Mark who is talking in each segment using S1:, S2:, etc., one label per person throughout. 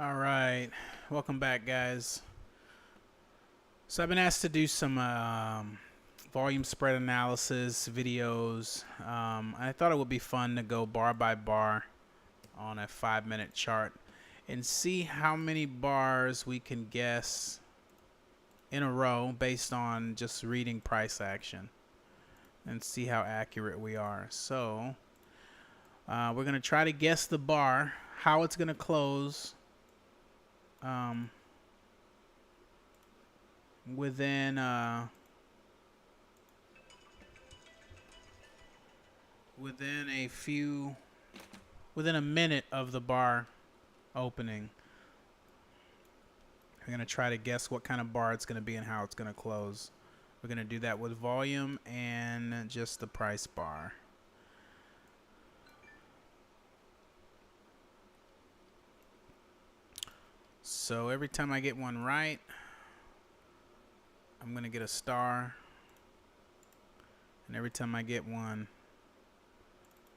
S1: All right, welcome back, guys. So I've been asked to do some volume spread analysis videos. I thought it would be fun to go bar by bar on a 5-minute chart and see how many bars we can guess in a row based on just reading price action and see how accurate we are. So we're going to try to guess the bar, how it's going to close within within a minute of the bar opening. We're going to try to guess what kind of bar it's going to be and how it's going to close. We're going to do that with volume and just the price bar. So every time I get one right, I'm going to get a star. And every time I get one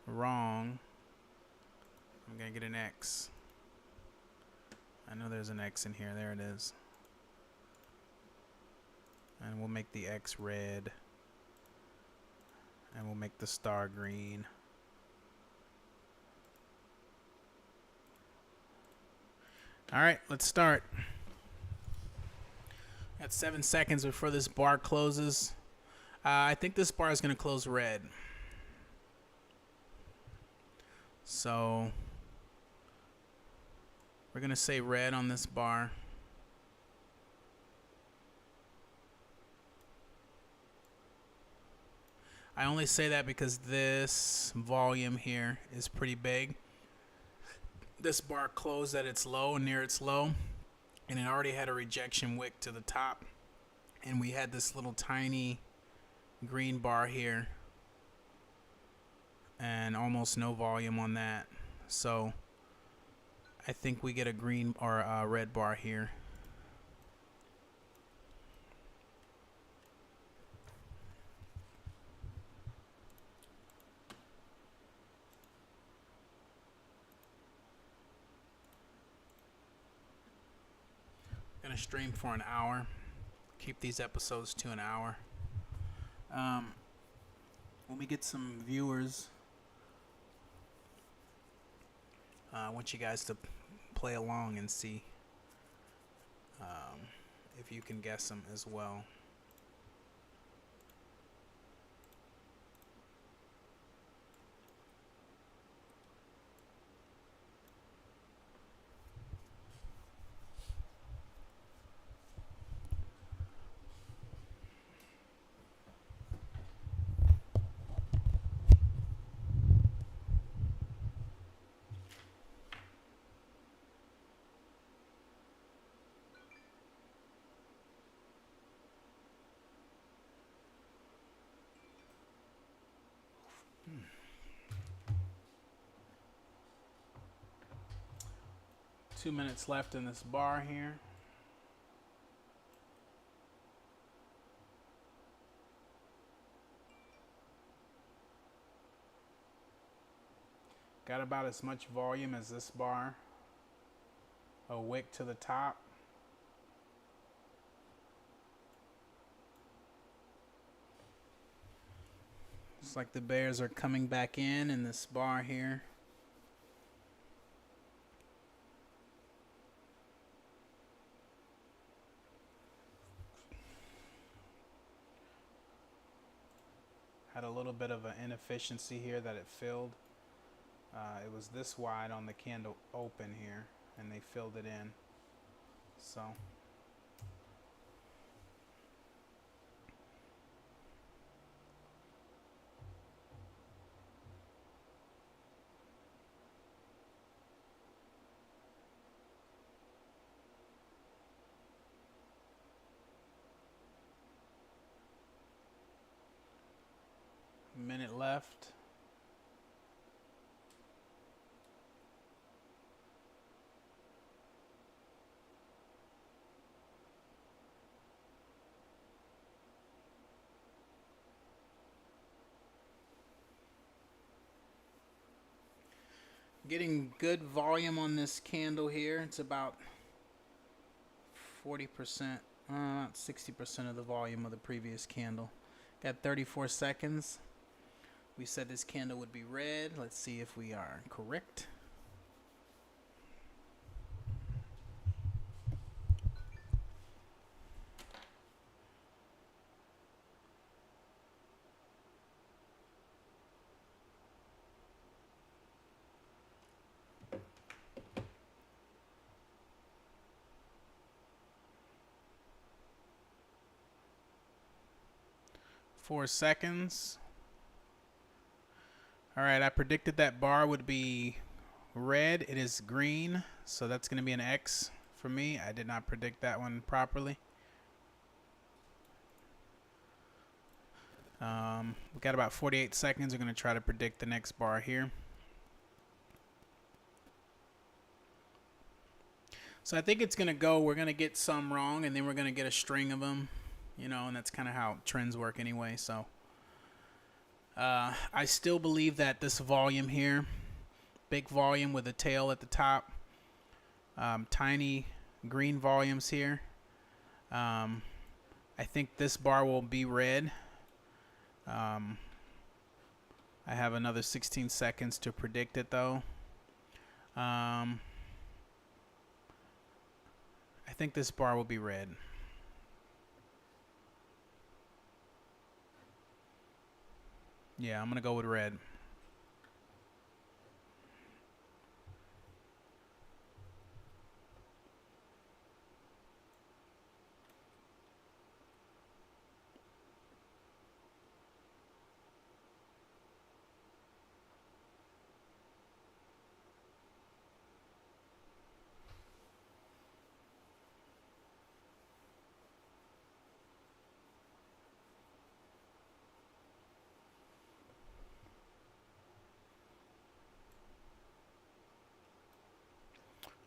S1: wrong, I'm going to get an X. I know there's an X in here. There it is. And we'll make the X red. And we'll make the star green. All right, let's start. Got 7 seconds before this bar closes. I think this bar is going to close red. So we're going to say red on this bar. I only say that because this volume here is pretty big. This bar closed at its low, near its low, and it already had a rejection wick to the top. And we had this little tiny green bar here and almost no volume on that. So I think we get a green or a red bar here. Gonna stream for an hour. Keep these episodes to an hour. When we get some viewers, I want you guys to play along and see if you can guess them as well. Two minutes left in this bar here. Got about as much volume as this bar. A wick to the top. Looks like the bears are coming back in this bar here. Had a little bit of an inefficiency here that it filled. It was this wide on the candle open here, and they filled it in. So minute left. Getting good volume on this candle here. It's about 40%, 60% of the volume of the previous candle. Got 34 seconds. We said this candle would be red. Let's see if we are correct. Four seconds. All right, I predicted that bar would be red. It is green, so that's going to be an X for me. I did not predict that one properly. We've got about 48 seconds. We're going to try to predict the next bar here. So I think it's going to go, we're going to get some wrong, and then we're going to get a string of them, you know, and that's kind of how trends work anyway. So I still believe that this volume here, big volume with a tail at the top, tiny green volumes here. I think this bar will be red. I have another 16 seconds to predict it though. I think this bar will be red. Yeah, I'm going to go with red.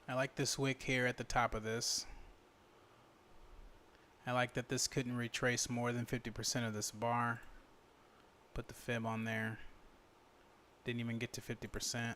S1: I like this wick here at the top of this. I like that this couldn't retrace more than 50% of this bar. Put the fib on there. Didn't even get to 50%.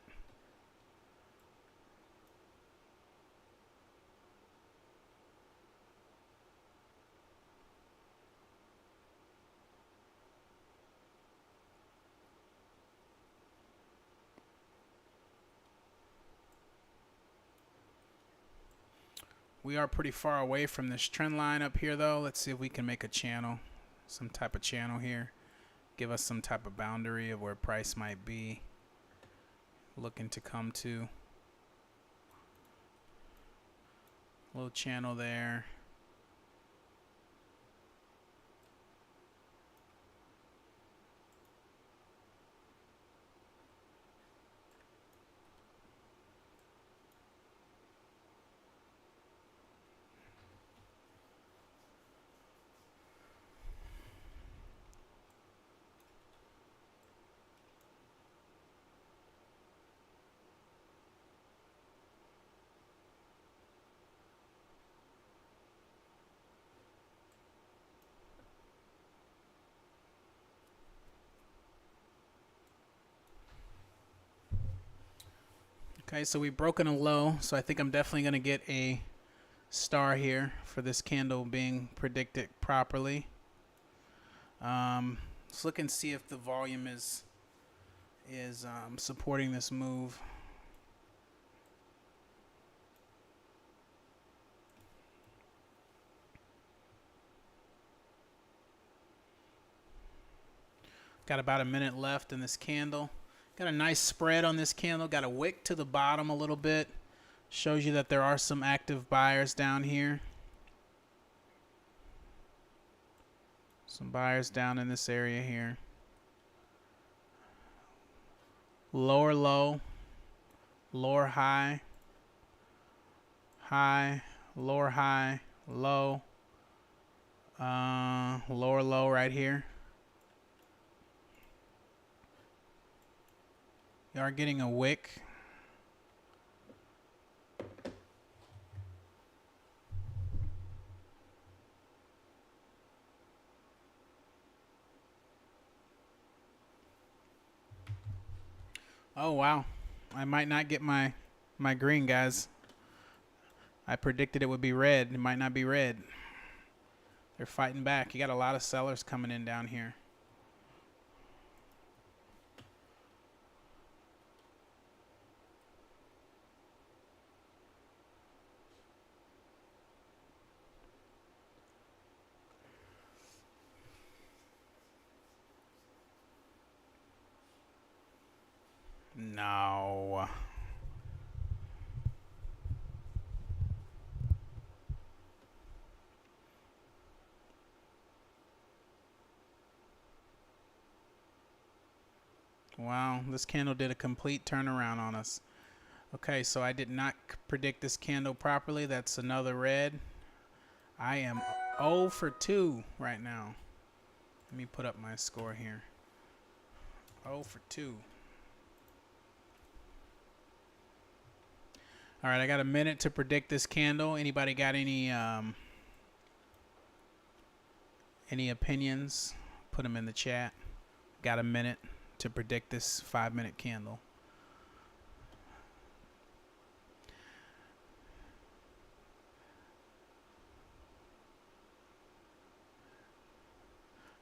S1: We are pretty far away from this trend line up here though. Let's see if we can make a channel, some type of channel here. Give us some type of boundary of where price might be looking to come to. Little channel there. Okay, so we've broken a low, so I think I'm definitely going to get a star here for this candle being predicted properly. Let's look and see if the volume is supporting this move. Got about a minute left in this candle. Got a nice spread on this candle. Got a wick to the bottom a little bit. Shows you that there are some active buyers down here. Some buyers down in this area here. Lower low, lower high, high, lower high, low, lower low right here. You are getting a wick. Oh, wow. I might not get my green, guys. I predicted it would be red. It might not be red. They're fighting back. You got a lot of sellers coming in down here. No. Wow, this candle did a complete turnaround on us. Okay, so I did not predict this candle properly. That's another red. I am 0 for 2 right now. Let me put up my score here. 0 for 2. All right, I got a minute to predict this candle. Anybody got any opinions? Put them in the chat. Got a minute to predict this 5-minute candle.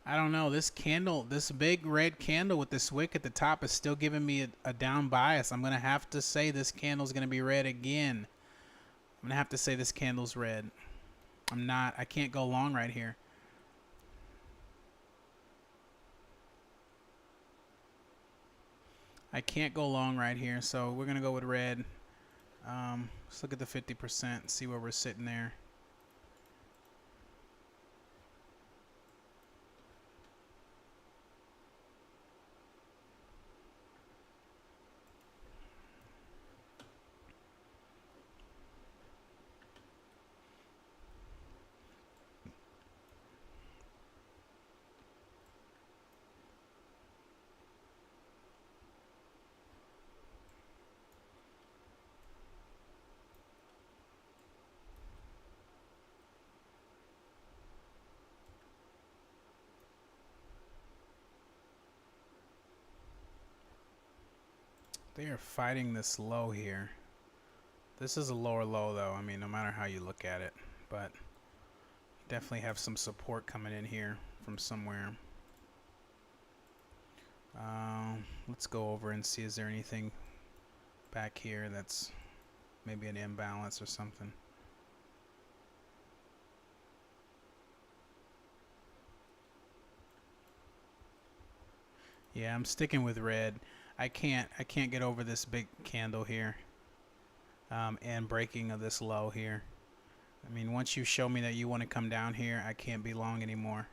S1: I don't know. This candle, this big red candle with this wick at the top is still giving me a down bias. I'm going to have to say this candle's going to be red again. I'm going to have to say this candle's red. I can't go long right here. I can't go long right here, so we're going to go with red. Let's look at the 50%, see where we're sitting there. They are fighting this low here. This is a lower low, though. I mean, no matter how you look at it. But definitely have some support coming in here from somewhere. Let's go over and see, is there anything back here that's maybe an imbalance or something. Yeah, I'm sticking with red. I can't get over this big candle here, and breaking of this low here. I mean, once you show me that you want to come down here, I can't be long anymore.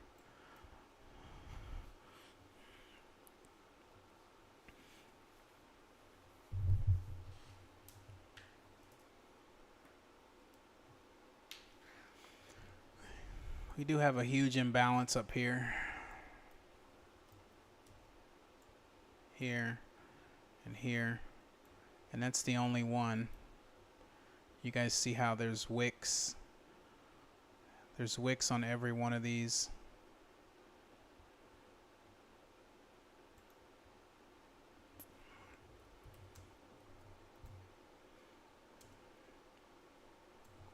S1: We do have a huge imbalance up here. Here and here. And that's the only one. You guys see how there's wicks. There's wicks on every one of these.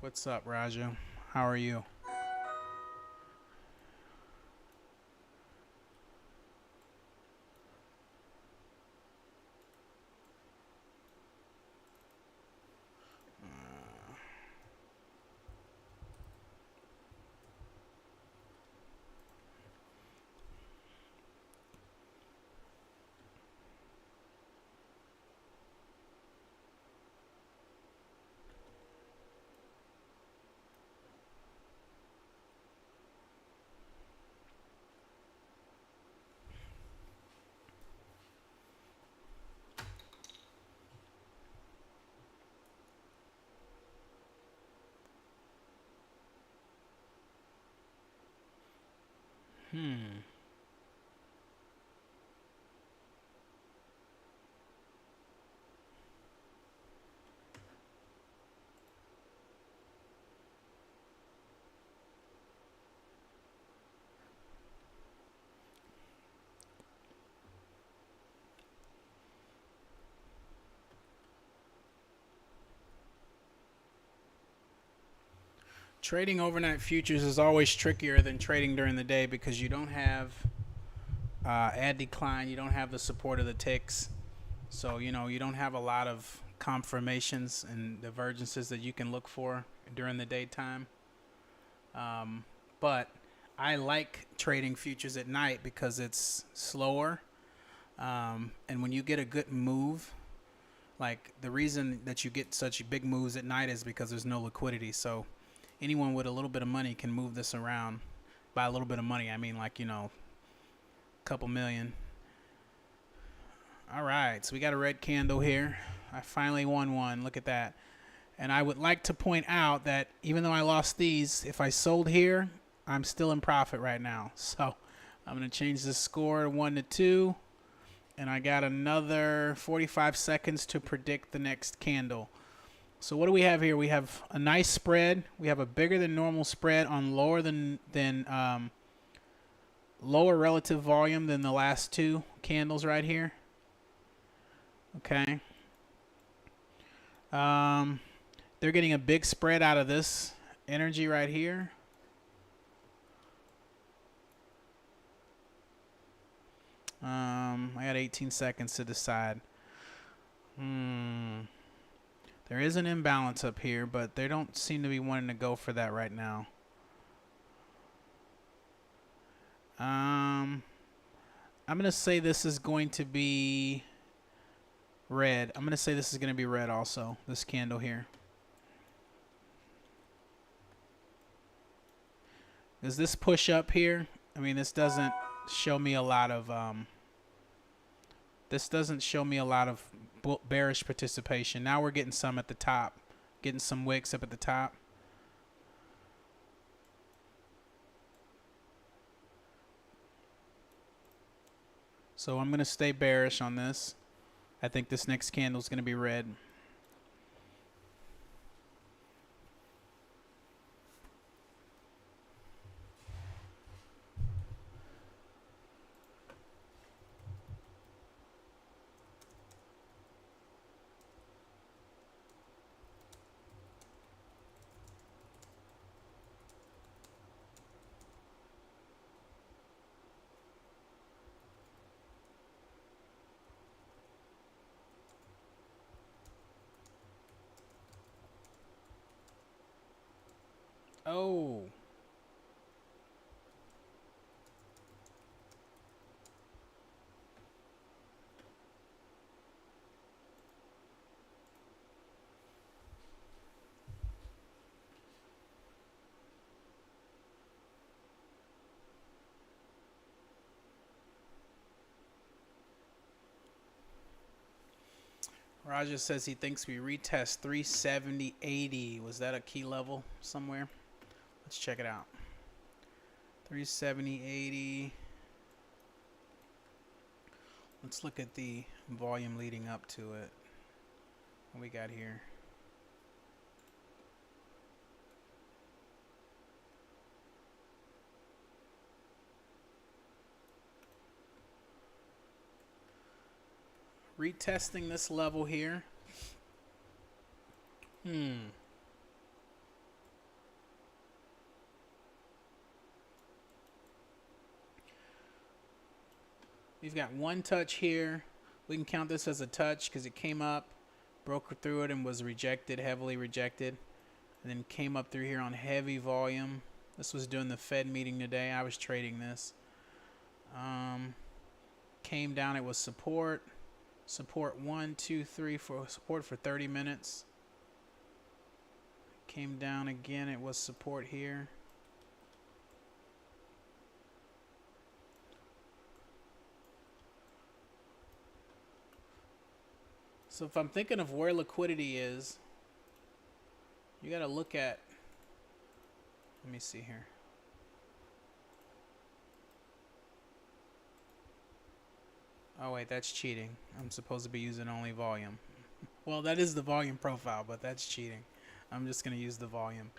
S1: What's up, Raja? How are you? Trading overnight futures is always trickier than trading during the day because you don't have add decline, you don't have the support of the ticks, so you know you don't have a lot of confirmations and divergences that you can look for during the daytime. But I like trading futures at night because it's slower, and when you get a good move, like the reason that you get such big moves at night is because there's no liquidity. So anyone with a little bit of money can move this around. By a little bit of money, I mean like, you know, a couple million. All right, so we got a red candle here. I finally won one. Look at that. And I would like to point out that even though I lost these, if I sold here, I'm still in profit right now. So I'm going to change the score to 1 to 2. And I got another 45 seconds to predict the next candle. So what do we have here? We have a nice spread. We have a bigger than normal spread on lower lower relative volume than the last two candles right here. Okay. They're getting a big spread out of this energy right here. I got 18 seconds to decide. There is an imbalance up here, but they don't seem to be wanting to go for that right now. I'm going to say this is going to be red. I'm going to say this is going to be red also, this candle here. Does this push up here? I mean, this doesn't show me a lot of bearish participation. Now we're getting some at the top, getting some wicks up at the top. So I'm going to stay bearish on this. I think this next candle is going to be red. Oh. Raja says he thinks we retest 370.80. Was that a key level somewhere? Let's check it out. 370.80. Let's look at the volume leading up to it. What we got here? Retesting this level here. We've got one touch here. We can count this as a touch because it came up, broke through it and was rejected, heavily rejected, and then came up through here on heavy volume. This was during the Fed meeting today. I was trading this. Came down, it was support. Support 1, 2, 3 for support for 30 minutes. Came down again, it was support here. So if I'm thinking of where liquidity is, you got to look at, let me see here. Oh wait, that's cheating. I'm supposed to be using only volume. Well, that is the volume profile, but that's cheating. I'm just going to use the volume.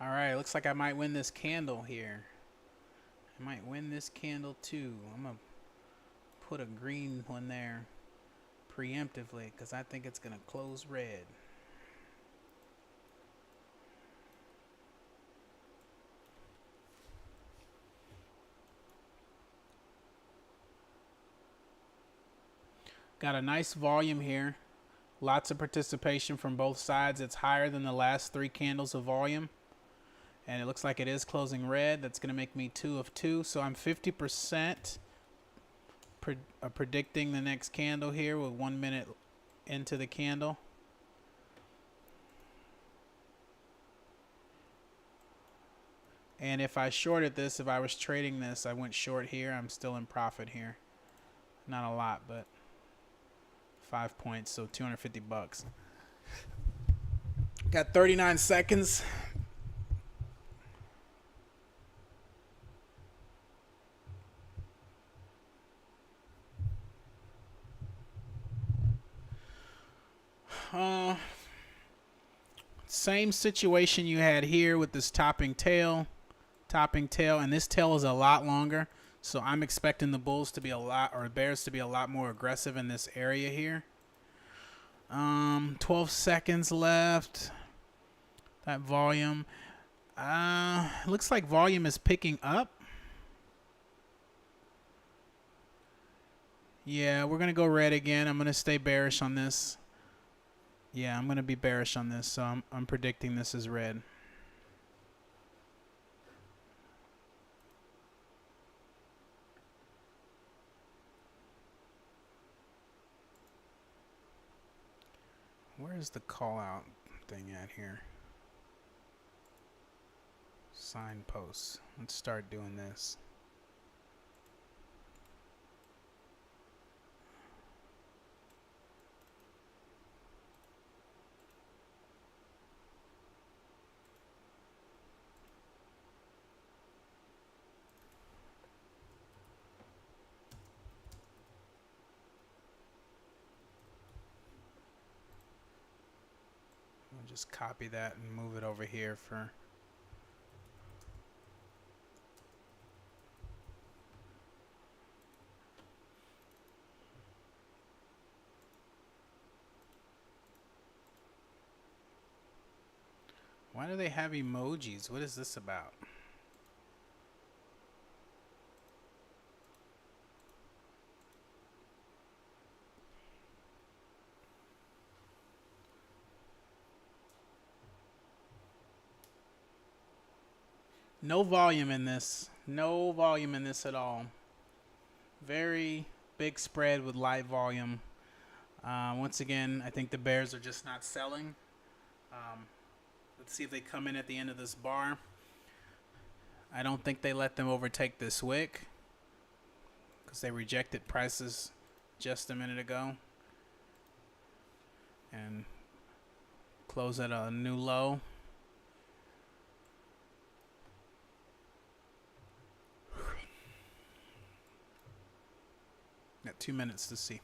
S1: All right, looks like I might win this candle here. I might win this candle too. I'm going to put a green one there preemptively because I think it's going to close red. Got a nice volume here. Lots of participation from both sides. It's higher than the last 3 candles of volume. And it looks like it is closing red. That's going to make me 2 of 2. So I'm 50% predicting the next candle here with 1 minute into the candle. And if I shorted this, if I was trading this, I went short here. I'm still in profit here. Not a lot, but 5 points, so 250 bucks. Got 39 seconds. Same situation you had here with this topping tail, and this tail is a lot longer. So I'm expecting the bulls to be a lot, or bears to be a lot more aggressive in this area here. 12 seconds left. That volume. Looks like volume is picking up. Yeah, we're going to go red again. I'm going to stay bearish on this. Yeah, I'm going to be bearish on this, so I'm predicting this is red. Where is the call out thing at here? Signposts. Let's start doing this. I'll just copy that and move it over here for... Why do they have emojis? What is this about? No volume in this. No volume in this at all. Very big spread with light volume. Once again, I think the bears are just not selling. Let's see if they come in at the end of this bar. I don't think they let them overtake this wick because they rejected prices just a minute ago and close at a new low. Got 2 minutes to see.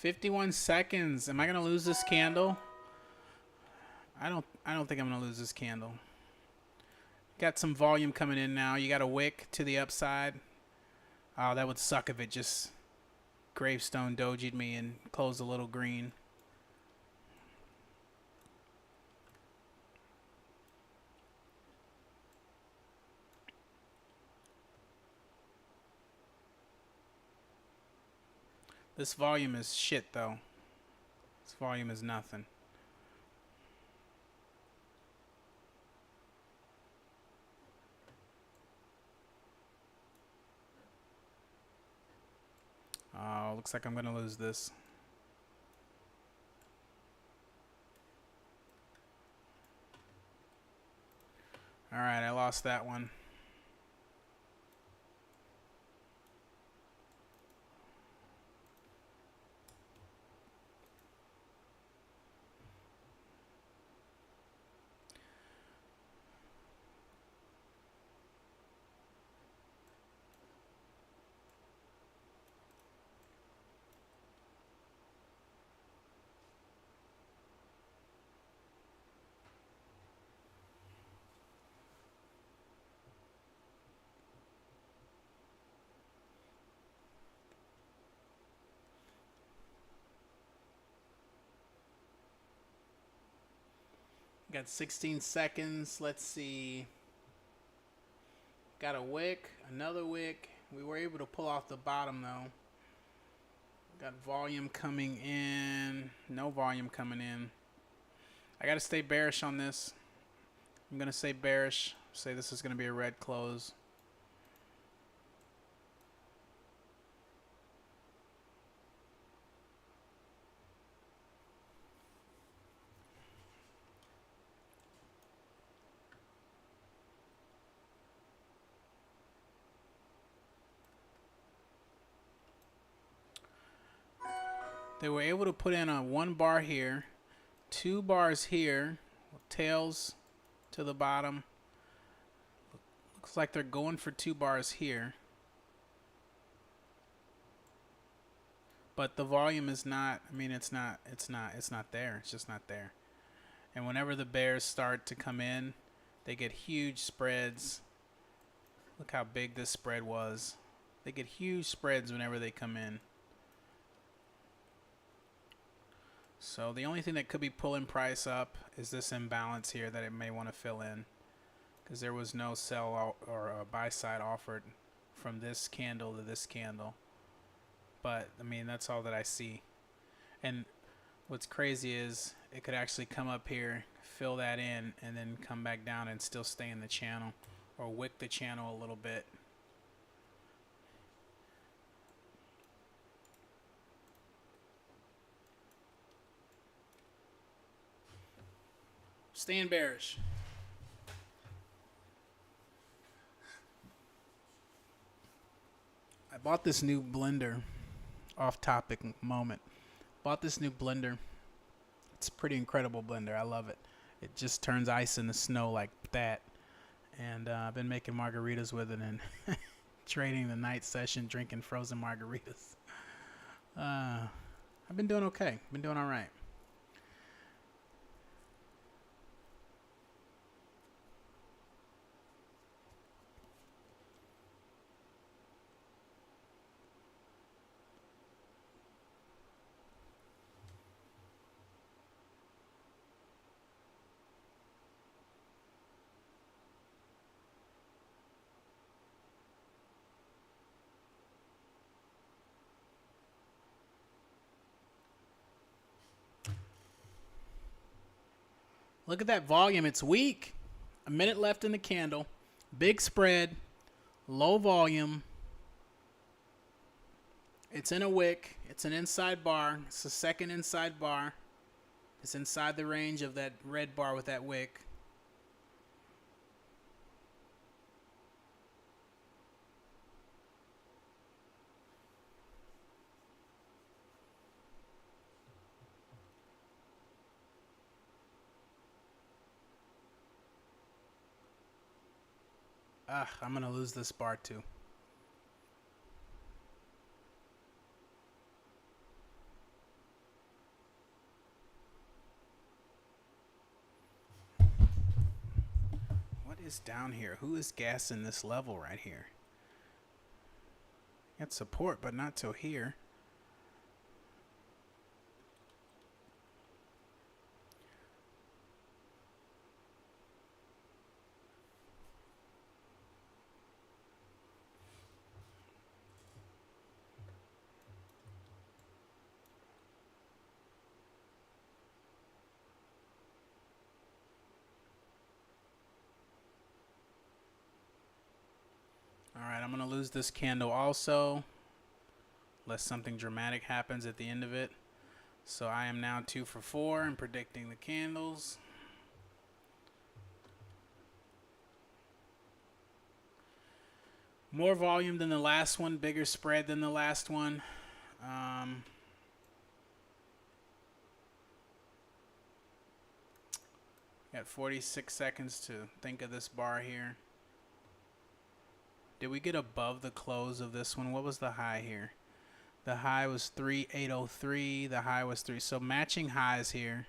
S1: $51 seconds. Am I gonna lose this candle? I don't think I'm gonna lose this candle. Got some volume coming in now. You got a wick to the upside. Oh, that would suck if it just Gravestone doji'd me and closed a little green. This volume is shit though. This volume is nothing. Oh, looks like I'm gonna lose this. Alright, I lost that one. Got 16 seconds. Let's see. Got a wick, another wick. We were able to pull off the bottom though. Got volume coming in. No volume coming in. I got to stay bearish on this. I'm going to say bearish. Say this is going to be a red close. They were able to put in a 1 bar here, 2 bars here, tails to the bottom. Looks like they're going for 2 bars here. But the volume is not, I mean, it's not there. It's just not there. And whenever the bears start to come in, they get huge spreads. Look how big this spread was. They get huge spreads whenever they come in. So the only thing that could be pulling price up is this imbalance here that it may want to fill in, because there was no sell or a buy side offered from this candle to this candle. But I mean, that's all that I see. And what's crazy is it could actually come up here, fill that in, and then come back down and still stay in the channel or wick the channel a little bit. Staying bearish. I bought this new blender. Off topic moment. Bought this new blender. It's a pretty incredible blender. I love it. It just turns ice into snow like that. And I've been making margaritas with it and trading the night session, drinking frozen margaritas. I've been doing okay. Been doing all right. Look at that volume. It's weak. A minute left in the candle. Big spread. Low volume. It's in a wick. It's an inside bar. It's the second inside bar. It's inside the range of that red bar with that wick. I'm going to lose this bar too. What is down here? Who is gassing this level right here? Got support, but not till here. I'm going to lose this candle also, unless something dramatic happens at the end of it. So I am now 2 for 4 in predicting the candles. More volume than the last one, bigger spread than the last one. Got 46 seconds to think of this bar here. Did we get above the close of this one? What was the high here? The high was 3803. The high was 3. So matching highs here.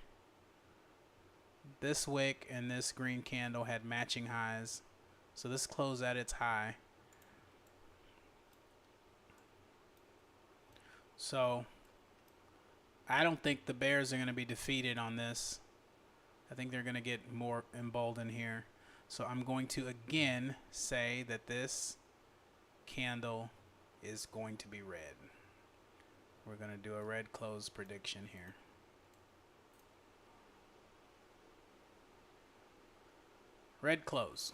S1: This wick and this green candle had matching highs. So this closed at its high. So I don't think the bears are going to be defeated on this. I think they're going to get more emboldened here. So I'm going to again say that this candle is going to be red. We're going to do a red close prediction here. Red close.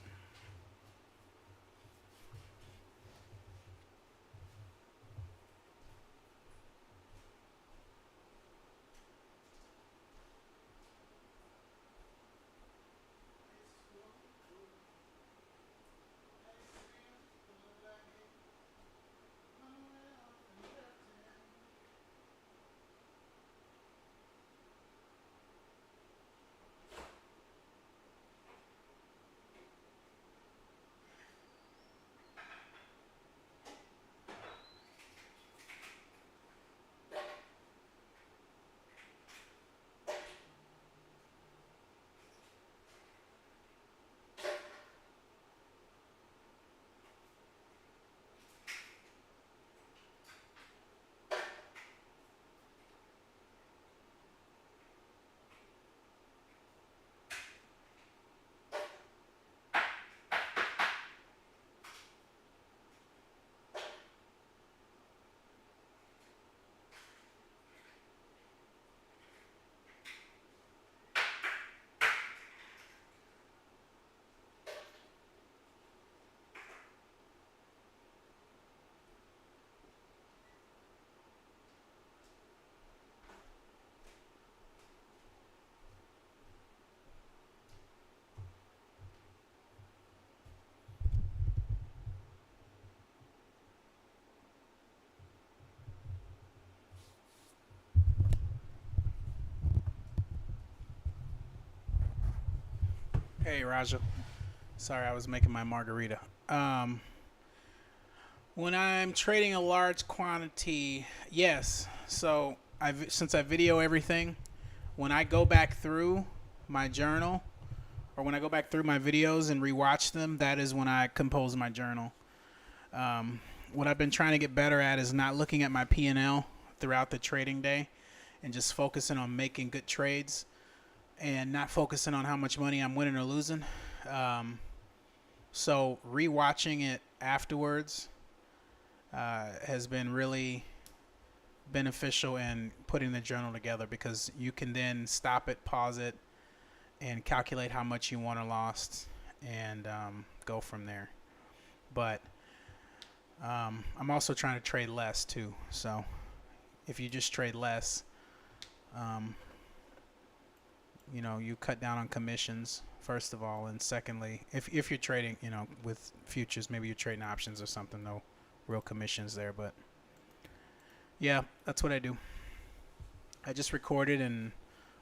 S1: Hey, Raja. Sorry, I was making my margarita. When I'm trading a large quantity, yes. So since I video everything, when I go back through my journal, or when I go back through my videos and rewatch them, that is when I compose my journal. What I've been trying to get better at is not looking at my P&L throughout the trading day and just focusing on making good trades and not focusing on how much money I'm winning or losing. So rewatching it afterwards has been really beneficial in putting the journal together, because you can then stop it, pause it, and calculate how much you won or lost, and go from there. But I'm also trying to trade less too. So if you just trade less, you know, you cut down on commissions, first of all, and secondly, if you're trading, you know, with futures, maybe you're trading options or something, no real commissions there. But yeah, that's what I do. I just record it, and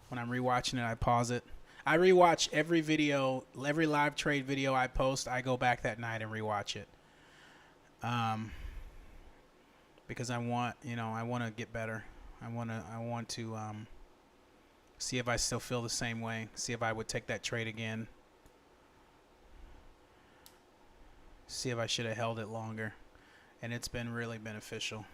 S1: when I'm rewatching it, I pause it. I rewatch every video, every live trade video I post. I go back that night and rewatch it, because I want, you know, I want to get better. I want to see if I still feel the same way. See if I would take that trade again. See if I should have held it longer. And it's been really beneficial.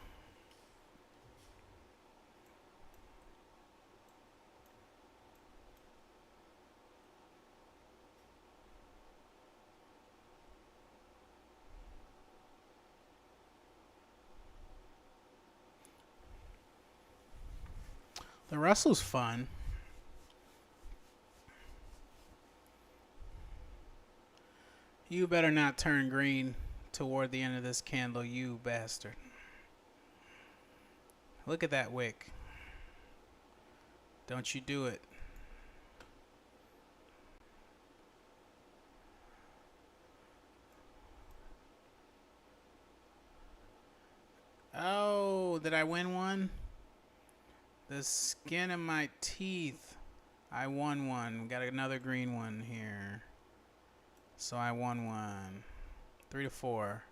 S1: The Russell's fun. You better not turn green toward the end of this candle, you bastard. Look at that wick. Don't you do it. Oh, did I win one? The skin of my teeth. I won one. We got another green one here. So I won one. 3 to 4.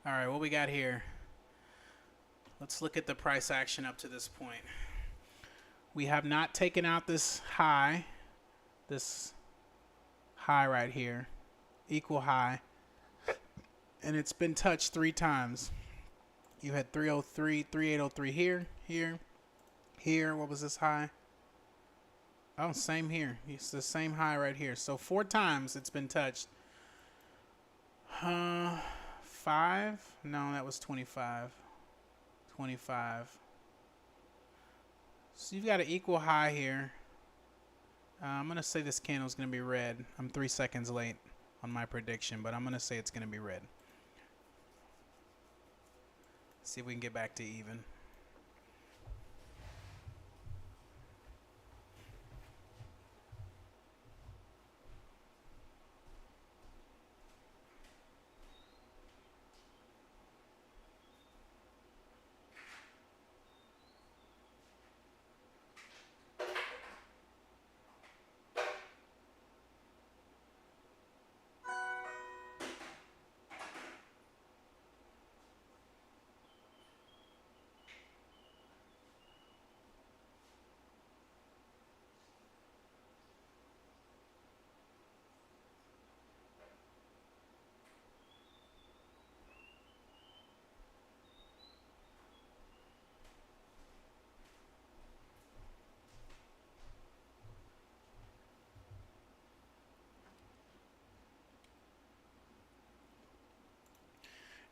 S1: All right, what we got here? Let's look at the price action up to this point. We have not taken out this high right here, equal high, and it's been touched 3 times. You had 303, 3803 here. What was this high? Oh, same here. It's the same high right here. So 4 times it's been touched. 5? No, that was 25. 25. So you've got an equal high here. I'm going to say this candle is going to be red. I'm 3 seconds late on my prediction, but I'm going to say it's going to be red. See if we can get back to even.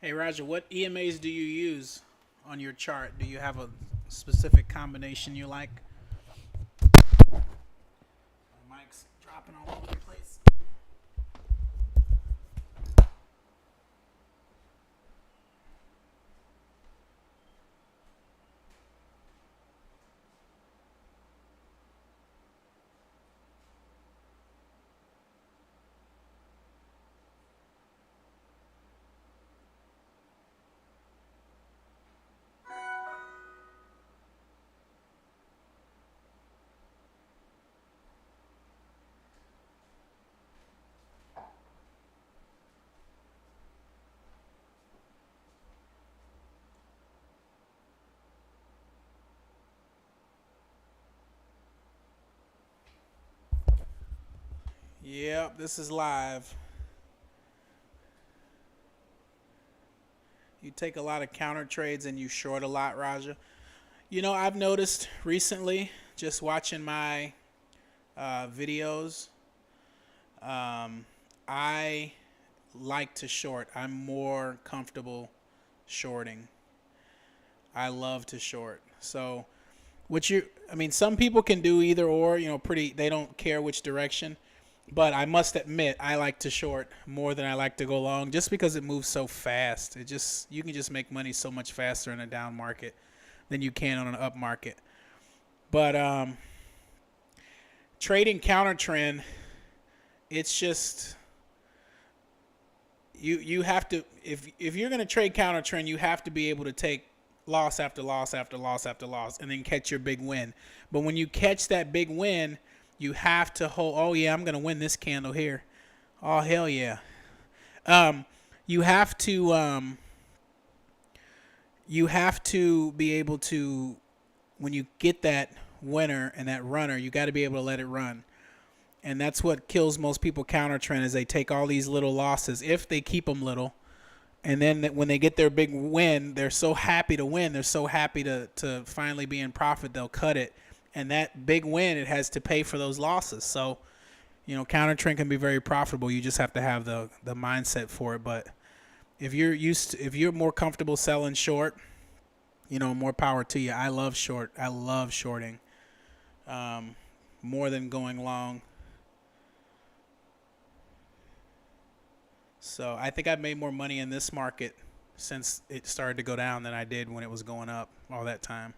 S1: Hey, Roger, what EMAs do you use on your chart? Do you have a specific combination you like? My mic's dropping all over the place. Yep, this is live. You take a lot of counter trades and you short a lot, Raja. You know, I've noticed recently, just watching my videos, I like to short. I'm more comfortable shorting. I love to short. So, I mean, some people can do either or, you know, they don't care which direction. But I must admit, I like to short more than I like to go long, just because it moves so fast. You can just make money so much faster in a down market than you can on an up market. But trading counter trend, it's just you have to, if you're going to trade counter trend, you have to be able to take loss after loss after loss after loss and then catch your big win. But when you catch that big win, you have to hold. Oh yeah, I'm gonna win this candle here. Oh hell yeah. You have to be able to, when you get that winner and that runner, you got to be able to let it run. And that's what kills most people counter trend, is they take all these little losses, if they keep them little, and then when they get their big win, they're so happy to win. They're so happy to finally be in profit, they'll cut it. And that big win, it has to pay for those losses. So, you know, counter trend can be very profitable. You just have to have the mindset for it. But if you're more comfortable selling short, you know, more power to you. I love shorting more than going long. So I think I've made more money in this market since it started to go down than I did when it was going up all that time,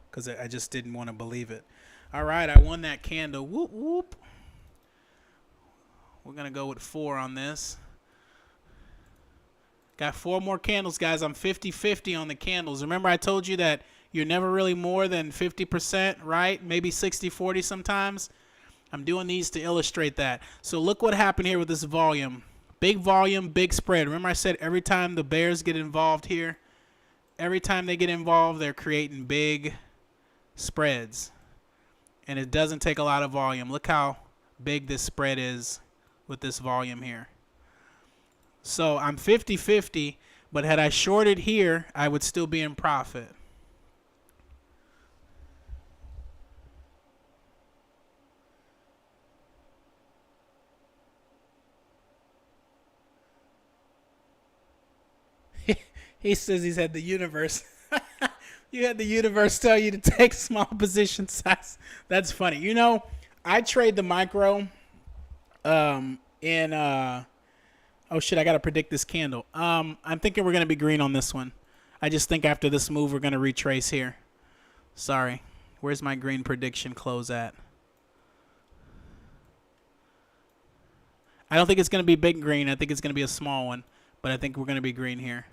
S1: because I just didn't want to believe it. All right, I won that candle. Whoop, whoop. We're going to go with 4 on this. Got 4 more candles, guys. I'm 50-50 on the candles. Remember I told you that you're never really more than 50%, right? Maybe 60-40 sometimes. I'm doing these to illustrate that. So look what happened here with this volume. Big volume, big spread. Remember I said every time the bears get involved here, every time they get involved, they're creating big spreads. And it doesn't take a lot of volume. Look how big this spread is with this volume here. So I'm 50-50, but had I shorted here, I would still be in profit. He says he's had the universe. You had the universe tell you to take small position size. That's funny. You know, I trade the micro in oh shit, I gotta predict this candle. I'm thinking we're gonna be green on this one. I just think after this move we're gonna retrace here. Sorry. Where's my green prediction close at? I don't think it's gonna be big green. I think it's gonna be a small one. But I think we're gonna be green here.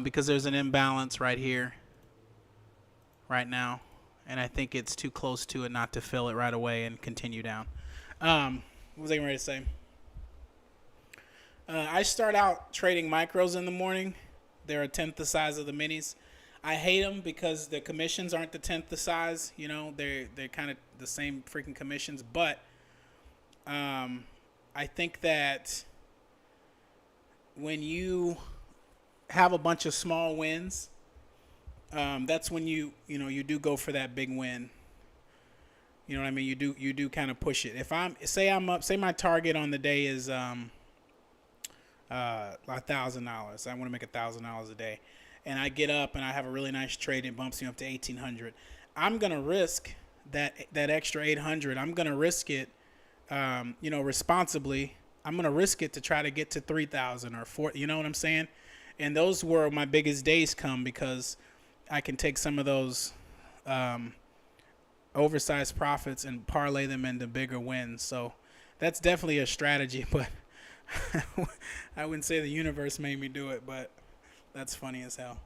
S1: Because there's an imbalance right here, right now, and I think it's too close to it not to fill it right away and continue down. What was I ready to say? I start out trading micros in the morning. They're a tenth the size of the minis. I hate them because the commissions aren't the tenth the size. You know, they're kind of the same freaking commissions. But I think that when you have a bunch of small wins, that's when you do go for that big win. You know what I mean? You do kind of push it. If I'm up, say my target on the day is $1,000. I want to make $1,000 a day, and I get up and I have a really nice trade and it bumps me up to 1,800. I'm gonna risk that extra 800. I'm gonna risk it, responsibly. I'm gonna risk it to try to get to 3,000 or 4. You know what I'm saying? And those were my biggest days come because I can take some of those oversized profits and parlay them into bigger wins. So that's definitely a strategy, but I wouldn't say the universe made me do it, but that's funny as hell.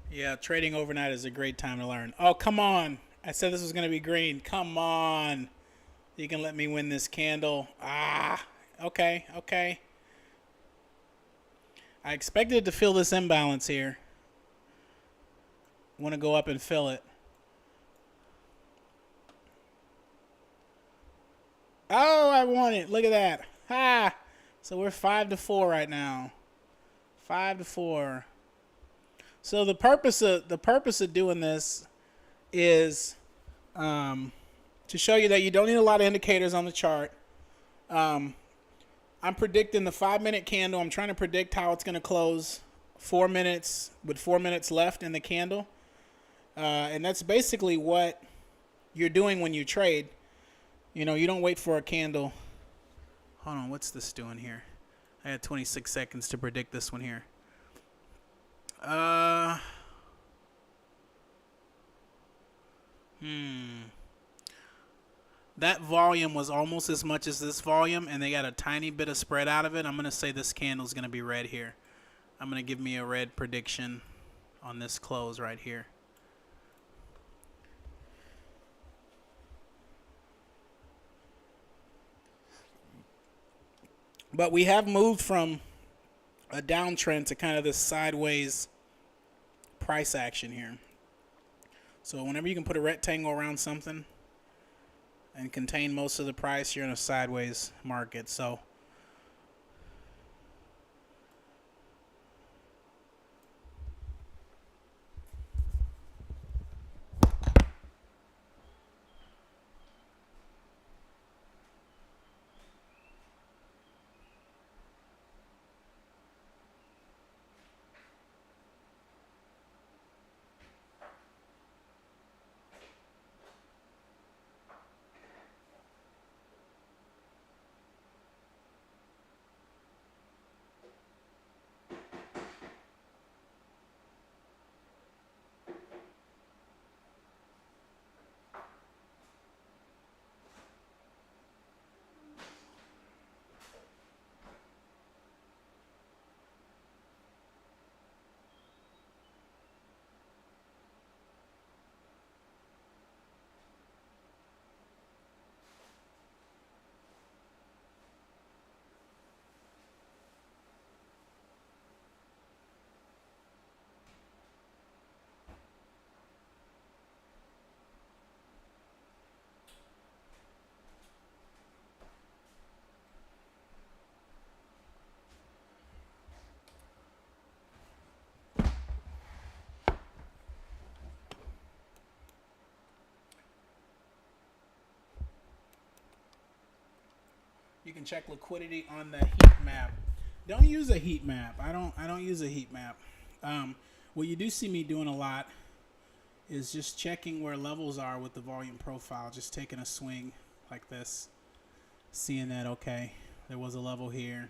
S1: Yeah, trading overnight is a great time to learn. Oh, come on. I said this was going to be green. Come on. You can let me win this candle. Ah, okay, okay. I expected it to fill this imbalance here. Want to go up and fill it. Oh, I want it. Look at that. Ha! So we're 5-4 right now. 5-4. So the purpose of doing this is to show you that you don't need a lot of indicators on the chart. I'm predicting the 5-minute candle. I'm trying to predict how it's going to close 4 minutes with 4 minutes left in the candle. And that's basically what you're doing when you trade. You know, you don't wait for a candle. Hold on, what's this doing here? I had 26 seconds to predict this one here. That volume was almost as much as this volume, and they got a tiny bit of spread out of it. I'm going to say this candle is going to be red here. I'm going to give me a red prediction on this close right here. But we have moved from a downtrend to kind of this sideways price action here. So whenever you can put a rectangle around something and contain most of the price, you're in a sideways market. So you can check liquidity on the heat map. Don't use a heat map. I don't use a heat map. What you do see me doing a lot is just checking where levels are with the volume profile. Just taking a swing like this, seeing that, okay, there was a level here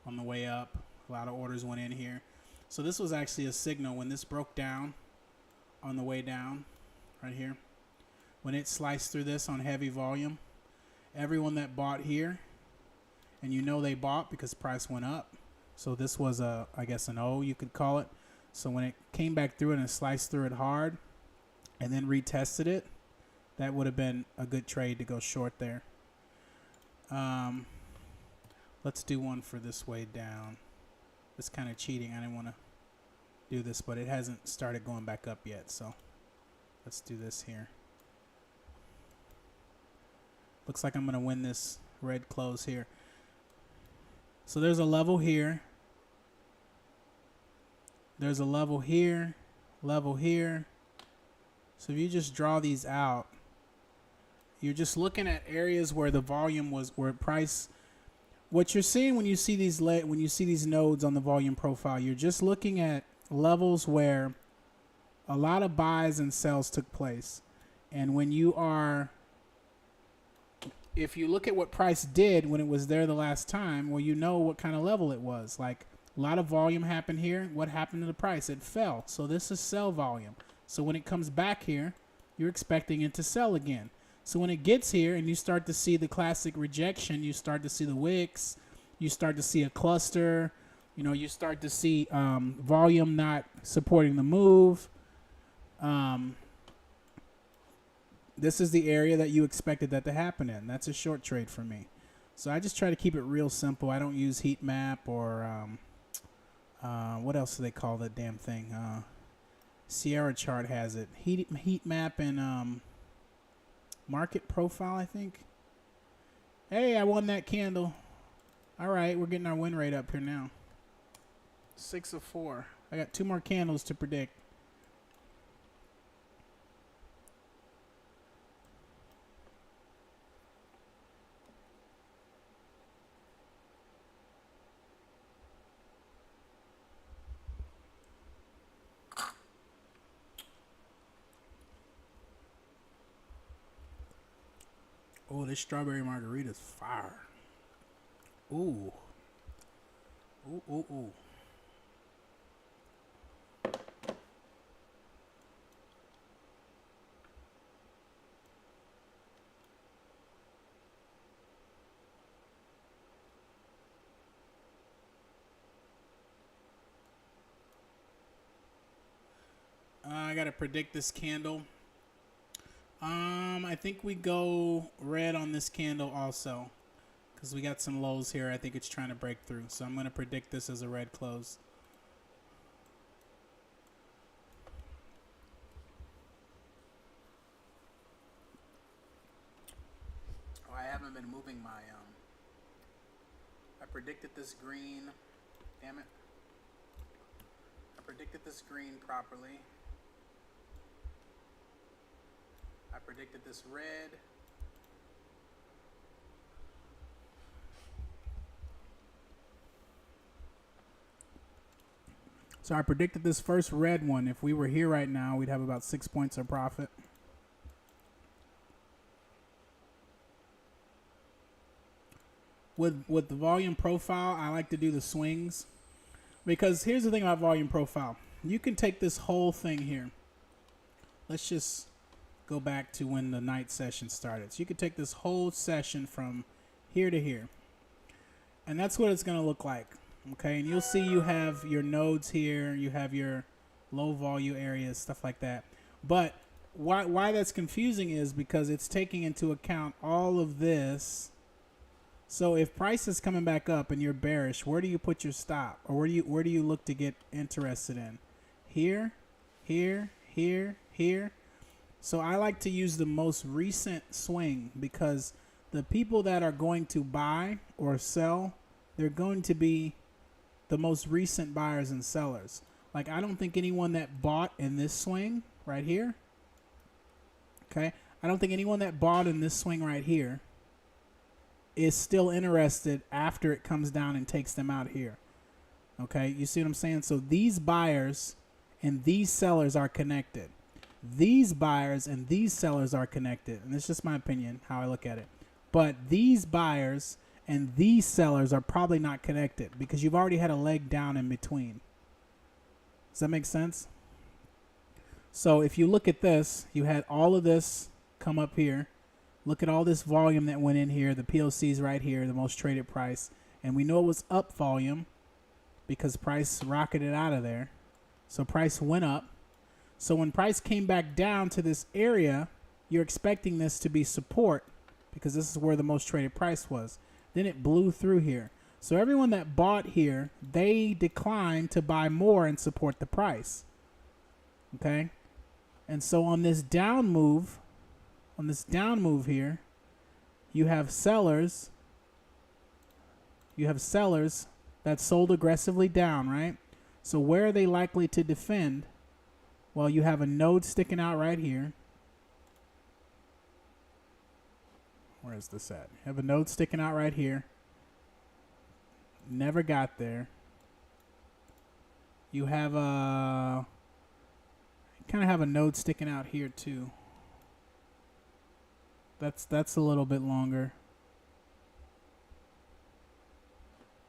S1: on the way up. A lot of orders went in here. So this was actually a signal when this broke down on the way down right here. When it sliced through this on heavy volume, everyone that bought here, and you know they bought because price went up. So this was I guess an O, you could call it. So when it came back through it and sliced through it hard and then retested it, that would have been a good trade to go short there. Let's do one for this way down. It's kind of cheating. I didn't want to do this, but it hasn't started going back up yet. So let's do this here. Looks like I'm going to win this red close here. So there's a level here. There's a level here. Level here. So if you just draw these out, you're just looking at areas where the volume was, where price. What you're seeing when you see these nodes on the volume profile, you're just looking at levels where a lot of buys and sells took place. And when you are, if you look at what price did when it was there the last time, well, you know what kind of level it was. Like a lot of volume happened here. What happened to the price? It fell. So this is sell volume. So when it comes back here, you're expecting it to sell again. So when it gets here and you start to see the classic rejection, you start to see the wicks, you start to see a cluster, you know, you start to see volume not supporting the move. This is the area that you expected that to happen in. That's a short trade for me. So I just try to keep it real simple. I don't use heat map or What else do they call that damn thing? Sierra chart has it. Heat map and market profile, I think. Hey, I won that candle. All right, we're getting our win rate up here now. 6 of 4. I got 2 more candles to predict. Oh, this strawberry margarita is fire. Ooh. Ooh, ooh, ooh. I gotta predict this candle. I think we go red on this candle also, because we got some lows here. I think it's trying to break through, so I'm gonna predict this as a red close. Oh, I haven't been moving my I predicted this green. Damn it. I predicted this green properly. I predicted this red. So I predicted this first red one. If we were here right now, we'd have about 6 points of profit. With the volume profile, I like to do the swings. Because here's the thing about volume profile. You can take this whole thing here. Let's just go back to when the night session started. So you could take this whole session from here to here. And that's what it's going to look like. Okay, and you'll see you have your nodes here. You have your low volume areas, stuff like that. But why that's confusing is because it's taking into account all of this. So if price is coming back up and you're bearish, where do you put your stop? Or where do you look to get interested in? Here, here, here, here. So I like to use the most recent swing because the people that are going to buy or sell, they're going to be the most recent buyers and sellers. Like, I don't think anyone that bought in this swing right here, okay, I don't think anyone that bought in this swing right here is still interested after it comes down and takes them out here. Okay, you see what I'm saying? So these buyers and these sellers are connected. These buyers and these sellers are connected. And it's just my opinion, how I look at it. But these buyers and these sellers are probably not connected because you've already had a leg down in between. Does that make sense? So if you look at this, you had all of this come up here. Look at all this volume that went in here. The POC's right here, the most traded price. And we know it was up volume because price rocketed out of there. So price went up. So when price came back down to this area, you're expecting this to be support because this is where the most traded price was. Then it blew through here. So everyone that bought here, they declined to buy more and support the price. Okay? And so on this down move here, you have sellers. You have sellers that sold aggressively down, right? So where are they likely to defend? Well, you have a node sticking out right here. Where is this at? You have a node sticking out right here. Never got there. You have a kind of have a node sticking out here too. That's a little bit longer.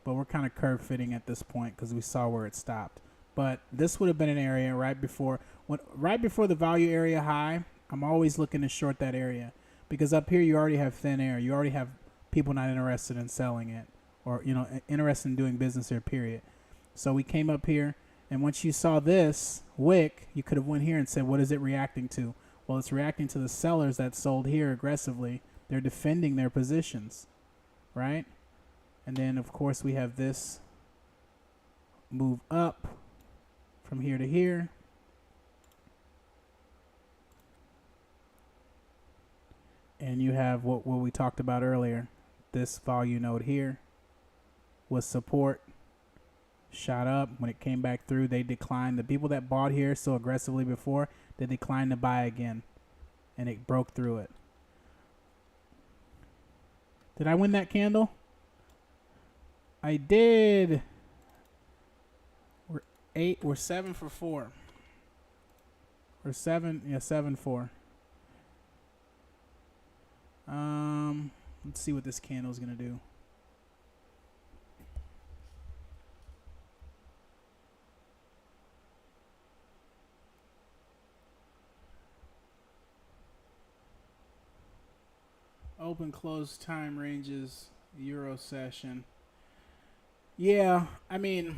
S1: But we're kind of curve fitting at this point because we saw where it stopped. But this would have been an area right before the value area high. I'm always looking to short that area because up here you already have thin air. You already have people not interested in selling it or interested in doing business here, period. So we came up here, and once you saw this wick, you could have went here and said, what is it reacting to? Well, it's reacting to the sellers that sold here aggressively. They're defending their positions, right? And then, of course, we have this move up from here to here. And you have what we talked about earlier. This volume node here was support, shot up. When it came back through, they declined. The people that bought here so aggressively before, they declined to buy again, and it broke through it. Did I win that candle? I did. We're 7 for 4. We're 7-4. Let's see what this candle is gonna do. Open close time ranges, Euro session. Yeah, I mean,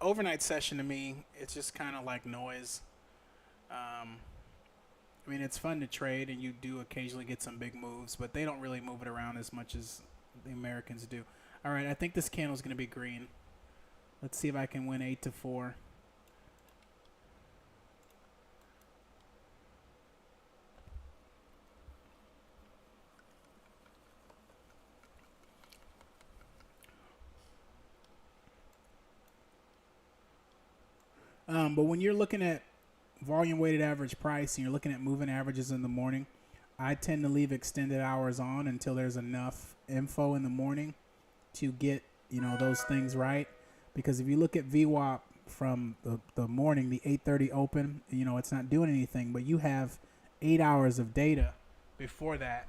S1: overnight session to me, it's just kind of like noise. I mean, it's fun to trade, and you do occasionally get some big moves, but they don't really move it around as much as the Americans do. All right, I think this candle is going to be green. Let's see if I can win 8-4. But when you're looking at volume weighted average price and you're looking at moving averages in the morning, I tend to leave extended hours on until there's enough info in the morning to get, those things right. Because if you look at VWAP from the morning, the 8:30 open, it's not doing anything, but you have 8 hours of data before that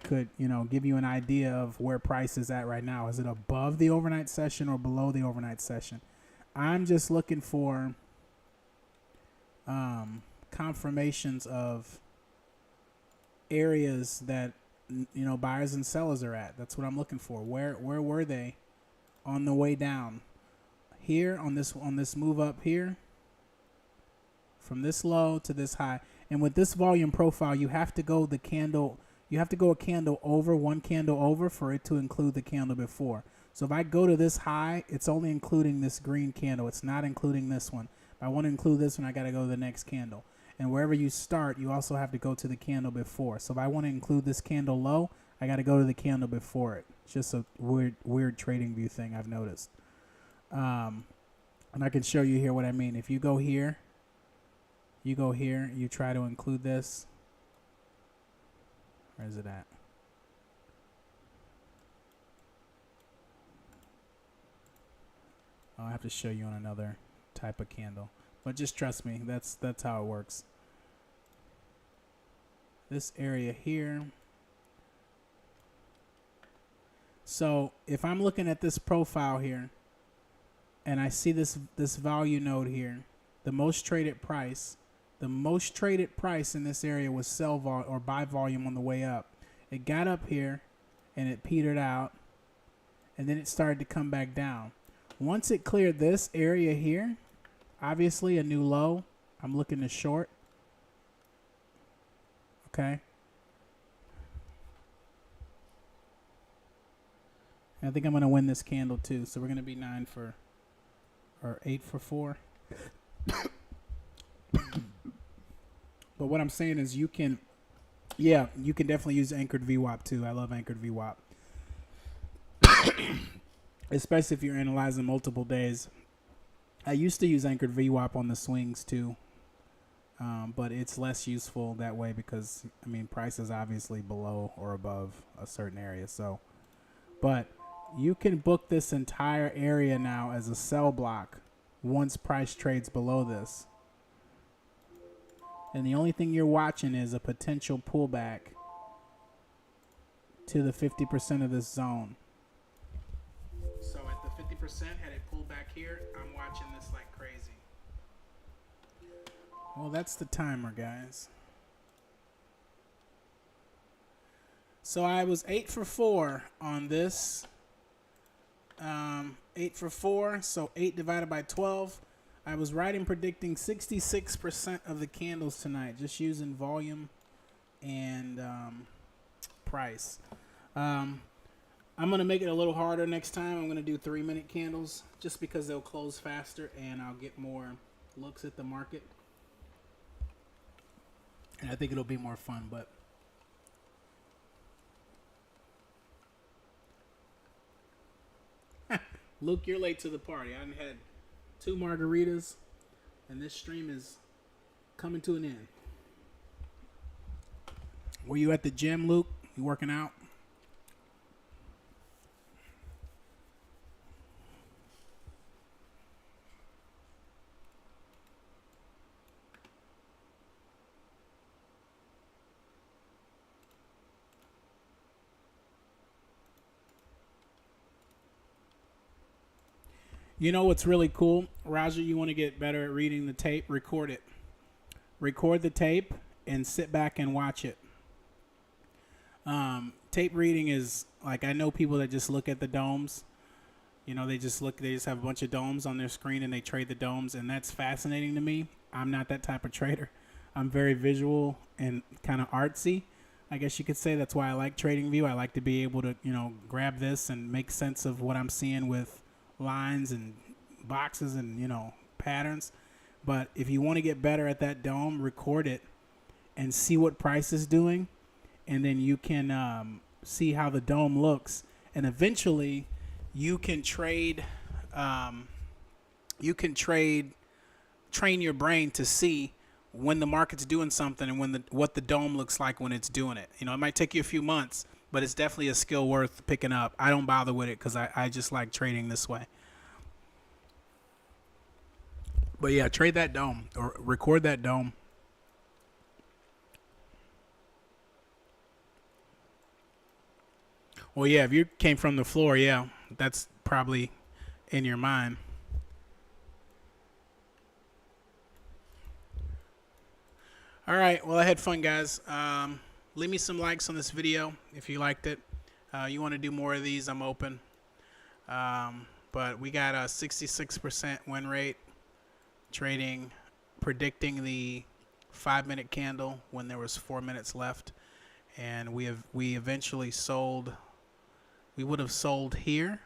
S1: could, give you an idea of where price is at right now. Is it above the overnight session or below the overnight session? I'm just looking for confirmations of areas that buyers and sellers are at. That's what I'm looking for. Where were they on the way down? Here on this move up here, from this low to this high. And with this volume profile, you have to go a candle over, one candle over, for it to include the candle before. So if I go to this high, it's only including this green candle. It's not including this one. If I want to include this one, I got to go to the next candle. And wherever you start, you also have to go to the candle before. So if I want to include this candle low, I got to go to the candle before it. It's just a weird trading view thing I've noticed. And I can show you here what I mean. If you go here, you try to include this. Where is it at? I'll have to show you on another type of candle. But just trust me, that's how it works. This area here. So if I'm looking at this profile here, and I see this value node here, the most traded price in this area was sell vol or buy volume on the way up. It got up here, and it petered out, and then it started to come back down. Once it cleared this area here, obviously a new low, I'm looking to short. Okay. I think I'm going to win this candle too. So we're going to be 8 for 4. But what I'm saying is you can definitely use anchored VWAP too. I love anchored VWAP. Especially if you're analyzing multiple days. I used to use anchored VWAP on the swings too, but it's less useful that way because, price is obviously below or above a certain area. So, but you can book this entire area now as a sell block once price trades below this. And the only thing you're watching is a potential pullback to the 50% of this zone. So at the 50%, had it pulled back here, I'm watching this like crazy. Well, that's the timer, guys. So I was 8 for 4 on this. 8 for 4, so 8 divided by 12. I was right in predicting 66% of the candles tonight, just using volume and price. I'm going to make it a little harder next time. I'm going to do 3-minute candles just because they'll close faster and I'll get more looks at the market. And I think it'll be more fun, but Luke, you're late to the party. I had 2 margaritas and this stream is coming to an end. Were you at the gym, Luke? You working out? You know what's really cool? Roger, you want to get better at reading the tape? Record it. Record the tape and sit back and watch it. Tape reading is like, I know people that just look at the domes. You know, they just have a bunch of domes on their screen and they trade the domes, and that's fascinating to me. I'm not that type of trader. I'm very visual and kind of artsy, I guess you could say. That's why I like TradingView. I like to be able to, grab this and make sense of what I'm seeing with lines and boxes and, patterns. But if you want to get better at that dome, record it and see what price is doing, and then you can see how the dome looks, and eventually you can trade. Train your brain to see when the market's doing something and what the dome looks like when it's doing it. It might take you a few months, but it's definitely a skill worth picking up. I don't bother with it because I just like trading this way. But yeah, trade that dome or record that dome. Well, yeah, if you came from the floor, yeah, that's probably in your mind. All right, well, I had fun, guys. Leave me some likes on this video if you liked it. You want to do more of these, I'm open. But we got a 66% win rate trading, predicting the 5-minute candle when there was 4 minutes left. And we eventually sold. We would have sold here,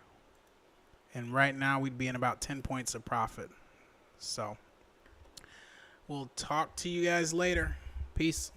S1: and right now we'd be in about 10 points of profit. So we'll talk to you guys later. Peace.